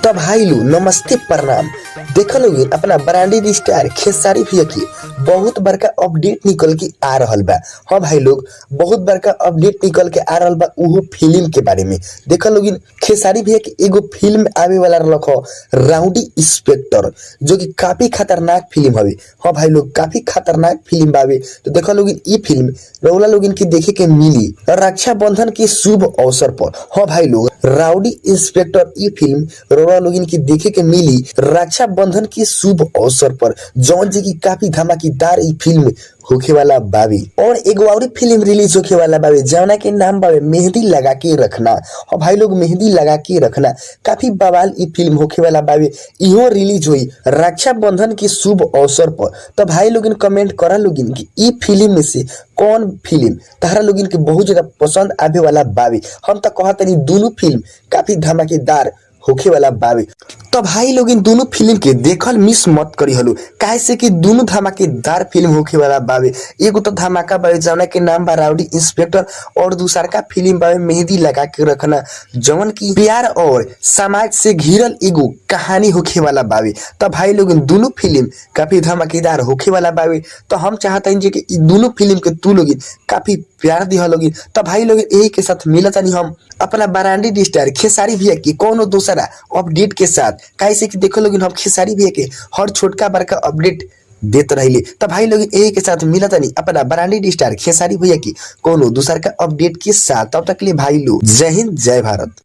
तो भाई लो नमस्ते प्रणाम। देखो लोग अपना ब्रांडेड स्टार खेसारी भैया की बहुत बड़का अपडेट निकल के आ रहल बा। हाँ भाई लोग बहुत बड़का अपडेट निकल के आ रहल बा उहो फिल्म के बारे में। देखो लोग खेसारी भैया की एगो फिल्म आवे वाला रखो राउडी इंस्पेक्टर, जो कि काफी खतरनाक फिल्म हवे। हाँ भाई लोग काफी खतरनाक फिल्म बावे। तो देखो लोग ये फिल्म रौला लोग की देखे के मिली रक्षाबंधन के शुभ अवसर पर। हाँ भाई लोग राउडी इंस्पेक्टर ये फिल्म रौला लोग की देखे के मिली रक्षाबंधन के शुभ अवसर पर, जौन जी की काफी धमाकेदार ये फिल्म होखे वाला बावी। और एगो और फिल्म रिलीज होखे वाला बावे जौना के नाम बावे मेहंदी लगा के रखना। और भाई लोग मेहंदी लगा के रखना काफी बवाल ये फिल्म होखे वाला बावे। इहो रिलीज हुई रक्षाबंधन के शुभ अवसर पर। तो भाई लोग कमेंट करा लोग कि ई फिल्म में से कौन फिल्म तारा लोग के बहुत ज्यादा पसंद आवे वाला बावे। हम तो कहते नहीं दोनों फिल्म काफी धमाकेदार होखे वाला बावे। तो भाई लोग इन दोनों फिल्म के देखल मिस मत करी हलो, काहे से कि दोनों धमाकेदार फिल्म होखे वाला बावे। एगो तो धमाका बावे जौना के नाम बा राउडी इंस्पेक्टर, और दूसरा का फिल्म बावे मेहंदी लगा के रखना, जौन की प्यार और समाज से घिरल एगो कहानी होखे वाला बावे। तो भाई लोग इन दोनों फिल्म काफी धमाकेदार होखे वाला बावे। तो हम चाहते हैं कि दोनों फिल्म के तू लोग काफी प्यार दिह लोगी। तो भाई लोग यही के साथ मिलता नहीं हम अपना ब्रांडेड स्टार खेसारी भैया की कोनो दूसरा अपडेट के साथ, कैसे कि देखो लोग हम खेसारी भैया के हर छोटका बड़का अपडेट देते रहिले। तो भाई लोग यही के साथ मिलता नहीं अपना ब्रांडेड स्टार खेसारी भैया की कोनो दूसरा का अपडेट के साथ। तब तक के लिए भाई लोग जय हिंद जय भारत।